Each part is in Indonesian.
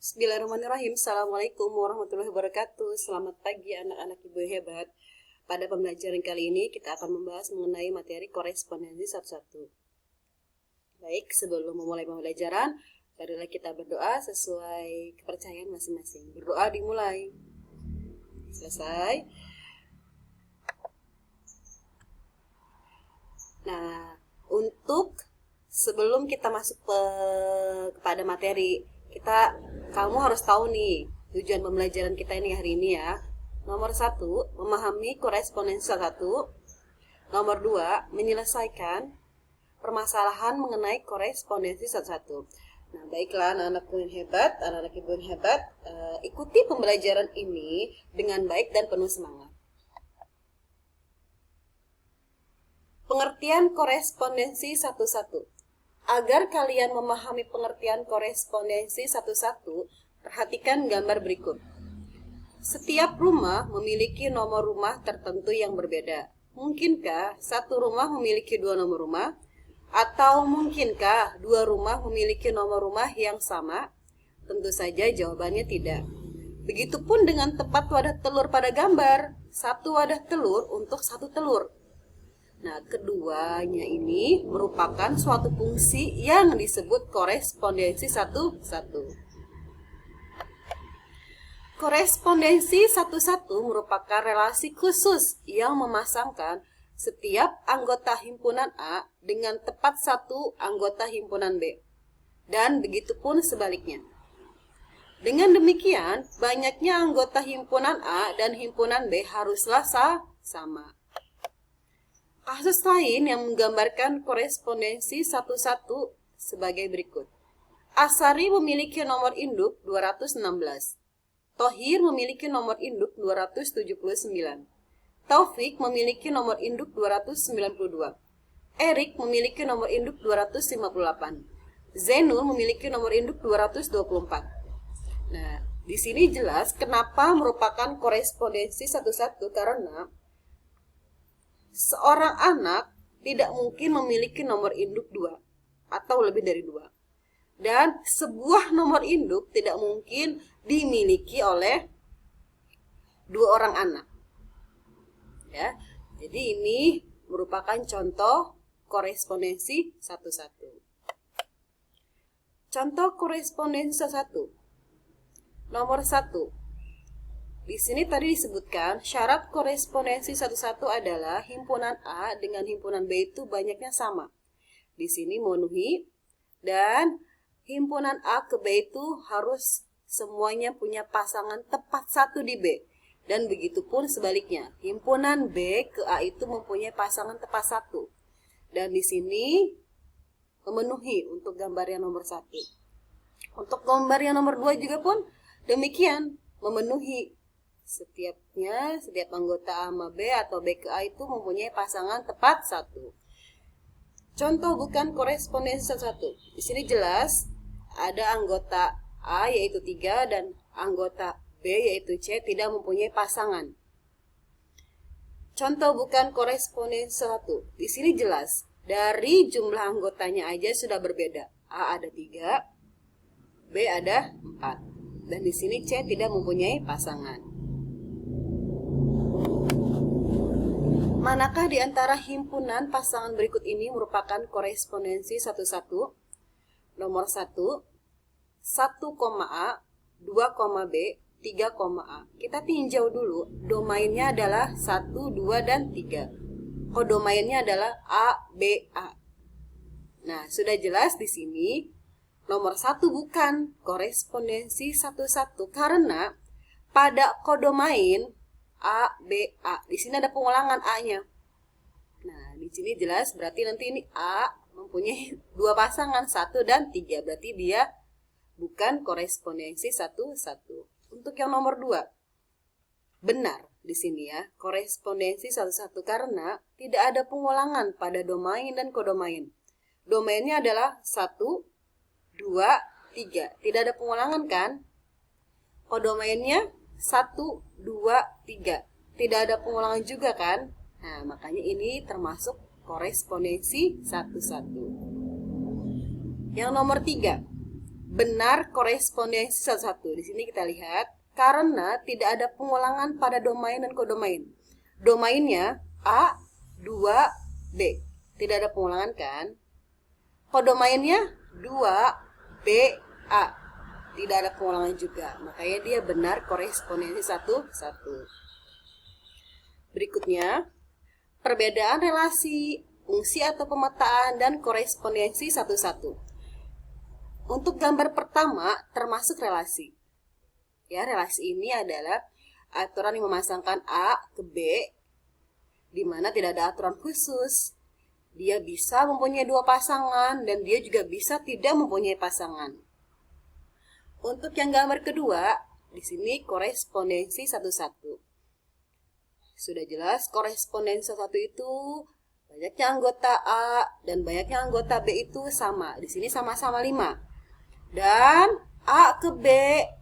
Bismillahirrahmanirrahim. Assalamualaikum warahmatullahi wabarakatuh. Selamat pagi anak-anak ibu hebat. Pada pembelajaran kali ini kita akan membahas mengenai materi korespondensi satu-satu. Baik, sebelum memulai pembelajaran, marilah kita berdoa sesuai kepercayaan masing-masing. Berdoa dimulai. Selesai. Nah, untuk sebelum kita masuk kepada materi, kamu harus tahu nih tujuan pembelajaran kita ini hari ini ya. Nomor 1, memahami korespondensi satu. Nomor 2, menyelesaikan permasalahan mengenai korespondensi satu. Nah, baiklah anak-anakku yang hebat, anak-anak ibu yang hebat, ikuti pembelajaran ini dengan baik dan penuh semangat. Pengertian korespondensi satu-satu. Agar kalian memahami pengertian korespondensi satu-satu, perhatikan gambar berikut. Setiap rumah memiliki nomor rumah tertentu yang berbeda. Mungkinkah satu rumah memiliki dua nomor rumah? Atau mungkinkah dua rumah memiliki nomor rumah yang sama? Tentu saja jawabannya tidak. Begitupun dengan tempat wadah telur pada gambar. Satu wadah telur untuk satu telur. Nah, keduanya ini merupakan suatu fungsi yang disebut korespondensi satu-satu. Korespondensi satu-satu merupakan relasi khusus yang memasangkan setiap anggota himpunan A dengan tepat satu anggota himpunan B. Dan begitupun sebaliknya. Dengan demikian, banyaknya anggota himpunan A dan himpunan B haruslah sama. Kasus lain yang menggambarkan korespondensi satu-satu sebagai berikut. Asari memiliki nomor induk 216. Tohir memiliki nomor induk 279. Taufik memiliki nomor induk 292. Erik memiliki nomor induk 258. Zainul memiliki nomor induk 224. Nah, di sini jelas kenapa merupakan korespondensi satu-satu, karena seorang anak tidak mungkin memiliki nomor induk 2 atau lebih dari 2. Dan sebuah nomor induk tidak mungkin dimiliki oleh dua orang anak. Ya. Jadi ini merupakan contoh korespondensi satu-satu. Contoh korespondensi satu. Nomor 1. Di sini tadi disebutkan syarat korespondensi satu-satu adalah himpunan A dengan himpunan B itu banyaknya sama. Di sini memenuhi, dan himpunan A ke B itu harus semuanya punya pasangan tepat satu di B. Dan begitu pun sebaliknya, himpunan B ke A itu mempunyai pasangan tepat satu. Dan di sini memenuhi untuk gambar yang nomor 1. Untuk gambar yang nomor 2 juga pun demikian, memenuhi. Setiap anggota A sama B atau B ke A itu mempunyai pasangan tepat satu. Contoh bukan korespondensi satu. Di sini jelas ada anggota A yaitu 3 dan anggota B yaitu C tidak mempunyai pasangan. Contoh bukan korespondensi satu. Di sini jelas dari jumlah anggotanya aja sudah berbeda. A ada 3, B ada 4. Dan di sini C tidak mempunyai pasangan. Manakah di antara himpunan pasangan berikut ini merupakan korespondensi satu-satu? Nomor 1, 1,A, 2,B, 3,A. Kita tinjau dulu, domainnya adalah 1, 2, dan 3. Kodomainnya adalah A, B, A. Nah, sudah jelas di sini nomor 1 bukan korespondensi satu-satu karena pada kodomain A, B, A. Di sini ada pengulangan A-nya. Nah, di sini jelas berarti nanti ini A mempunyai dua pasangan, 1 dan 3. Berarti dia bukan korespondensi satu-satu. Untuk yang nomor 2, benar di sini ya, korespondensi satu-satu karena tidak ada pengulangan pada domain dan kodomain. Domainnya adalah 1, 2, 3. Tidak ada pengulangan kan? Kodomainnya 1, 2, 3. Tidak ada pengulangan juga kan? Nah, makanya ini termasuk korespondensi satu-satu. Yang nomor 3. benar korespondensi satu-satu. Di sini kita lihat, karena tidak ada pengulangan pada domain dan kodomain. Domainnya A, 2, B. Tidak ada pengulangan kan? Kodomainnya 2, B, A. Tidak ada pengulangan juga. Makanya dia benar korespondensi satu-satu. Berikutnya, perbedaan relasi, fungsi atau pemetaan, dan korespondensi satu-satu. Untuk gambar pertama termasuk relasi. Ya, relasi ini adalah aturan yang memasangkan A ke B, di mana tidak ada aturan khusus. Dia bisa mempunyai dua pasangan dan dia juga bisa tidak mempunyai pasangan. Untuk yang gambar kedua, di sini korespondensi satu-satu. Sudah jelas korespondensi satu itu banyaknya anggota A dan banyaknya anggota B itu sama. Di sini sama-sama 5. Dan A ke B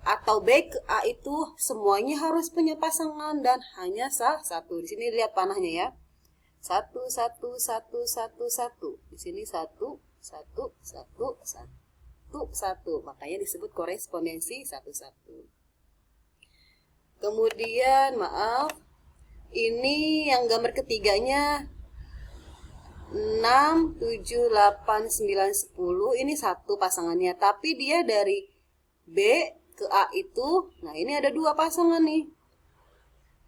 atau B ke A itu semuanya harus punya pasangan dan hanya satu. Di sini lihat panahnya ya. 1, 1, 1, 1, 1. Di sini 1, 1, 1, 1, 1. Makanya disebut korespondensi satu-satu. Kemudian, maaf, ini yang gambar ketiganya 6, 7, 8, 9, 10. Ini satu pasangannya. Tapi dia dari B ke A itu, nah ini ada dua pasangan nih.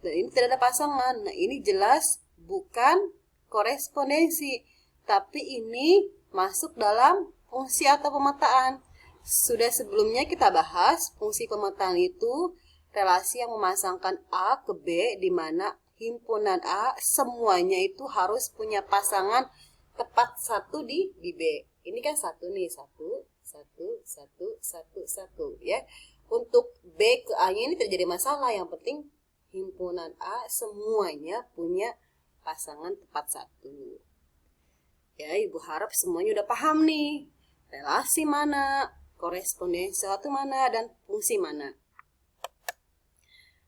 Dan ini tidak ada pasangan. Nah ini jelas bukan korespondensi. Tapi ini masuk dalam fungsi atau pemetaan. Sudah sebelumnya kita bahas fungsi pemetaan itu relasi yang memasangkan A ke B, di mana himpunan A semuanya itu harus punya pasangan tepat satu di B. Ini kan satu nih, 1, 1, 1, 1, 1 ya. Untuk B ke A-nya ini terjadi masalah. Yang penting himpunan A semuanya punya pasangan tepat satu. Ya, Ibu harap semuanya udah paham nih. Relasi mana, korespondensi satu mana, dan fungsi mana.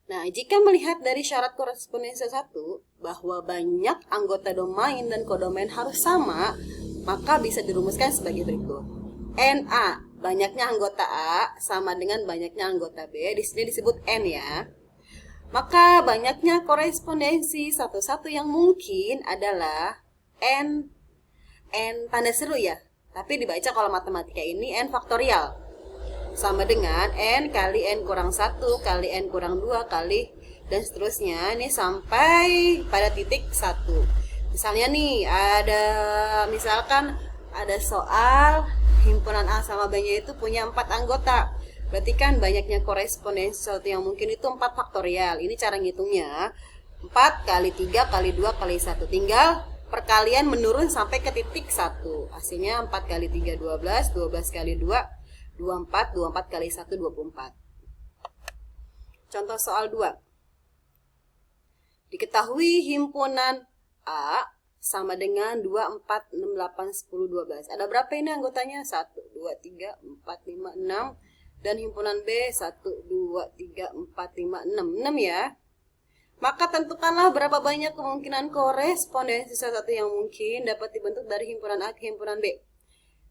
Nah, jika melihat dari syarat korespondensi satu bahwa banyak anggota domain dan kodomain harus sama, maka bisa dirumuskan sebagai berikut. NA, banyaknya anggota A sama dengan banyaknya anggota B. Di sini disebut N ya. Maka banyaknya korespondensi satu-satu yang mungkin adalah N tanda seru ya. Tapi dibaca kalau matematika ini N faktorial. Sama dengan N kali N kurang 1 kali N kurang 2 kali dan seterusnya. Ini sampai pada titik 1. Misalnya nih misalkan ada soal himpunan A sama B-nya itu punya 4 anggota. Berarti kan banyaknya korespondensi satu yang mungkin itu 4 faktorial. Ini cara ngitungnya 4 kali 3 kali 2 kali 1. Tinggal perkalian menurun sampai ke titik 1. Hasilnya 4 kali 3 12, 12 kali 2 24, 24 kali 1 24. Contoh soal 2. Diketahui himpunan A sama dengan 2, 4, 6, 8, 10, 12. Ada berapa ini anggotanya? 1, 2, 3, 4, 5, 6. Dan himpunan B 1, 2, 3, 4, 5, 6. 6 ya. Maka tentukanlah berapa banyak kemungkinan korespondensi satu yang mungkin dapat dibentuk dari himpunan A ke himpunan B.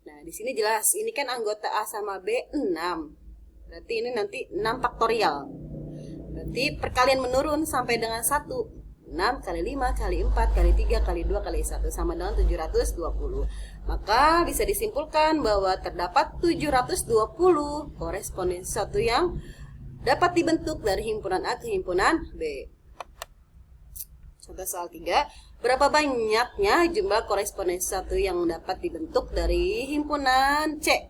Nah, di sini jelas, ini kan anggota A sama B 6. Berarti ini nanti 6 faktorial. Berarti perkalian menurun sampai dengan 1. 6 kali 5 kali 4 kali 3 kali 2 kali 1 sama dengan 720. Maka bisa disimpulkan bahwa terdapat 720 korespondensi satu yang dapat dibentuk dari himpunan A ke himpunan B. Contoh soal 3. Berapa banyaknya jumlah korespondensi satu yang dapat dibentuk dari himpunan C?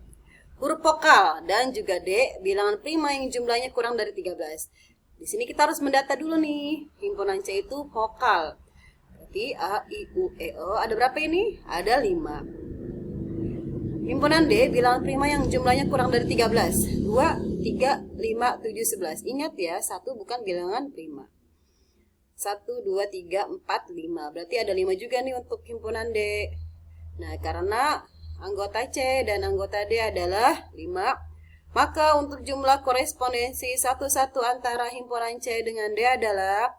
Huruf vokal dan juga D, bilangan prima yang jumlahnya kurang dari 13. Di sini kita harus mendata dulu nih. Himpunan C itu vokal. Berarti A, I, U, E, O. Ada berapa ini? Ada 5. Himpunan D, bilangan prima yang jumlahnya kurang dari 13. 2, 3, 5, 7, 11. Ingat ya, 1 bukan bilangan prima. 1, 2, 3, 4, 5. Berarti ada 5 juga nih untuk himpunan D. Nah, karena anggota C dan anggota D adalah 5, maka untuk jumlah korespondensi satu-satu antara himpunan C dengan D adalah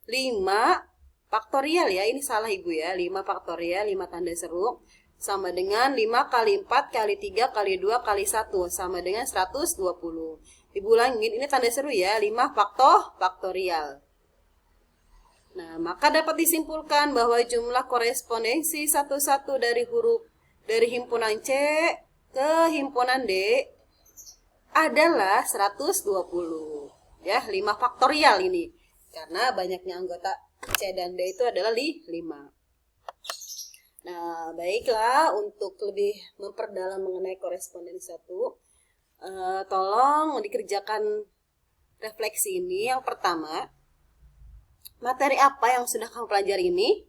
5 faktorial ya. Ini salah Ibu ya. 5 faktorial, 5 tanda seru. sama dengan 5 kali 4 kali 3 kali 2 kali 1 sama dengan 120. Ibu ulangin, ini tanda seru ya, 5 faktorial. Nah, maka dapat disimpulkan bahwa jumlah korespondensi satu-satu dari huruf dari himpunan C ke himpunan D adalah 120. Ya, 5 faktorial ini. Karena banyaknya anggota C dan D itu adalah 5. Nah, baiklah, untuk lebih memperdalam mengenai korespondensi satu, tolong dikerjakan refleksi ini. Yang pertama, materi apa yang sudah kamu pelajari ini?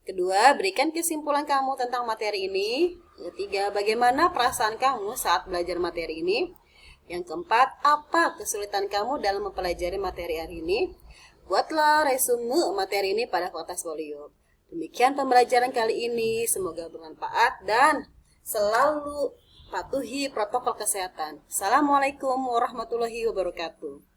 Kedua, berikan kesimpulan kamu tentang materi ini. Ketiga, bagaimana perasaan kamu saat belajar materi ini? Yang keempat, apa kesulitan kamu dalam mempelajari materi hari ini? Buatlah resume materi ini pada kertas folio. Demikian pembelajaran kali ini, semoga bermanfaat dan selalu patuhi protokol kesehatan. Assalamualaikum warahmatullahi wabarakatuh.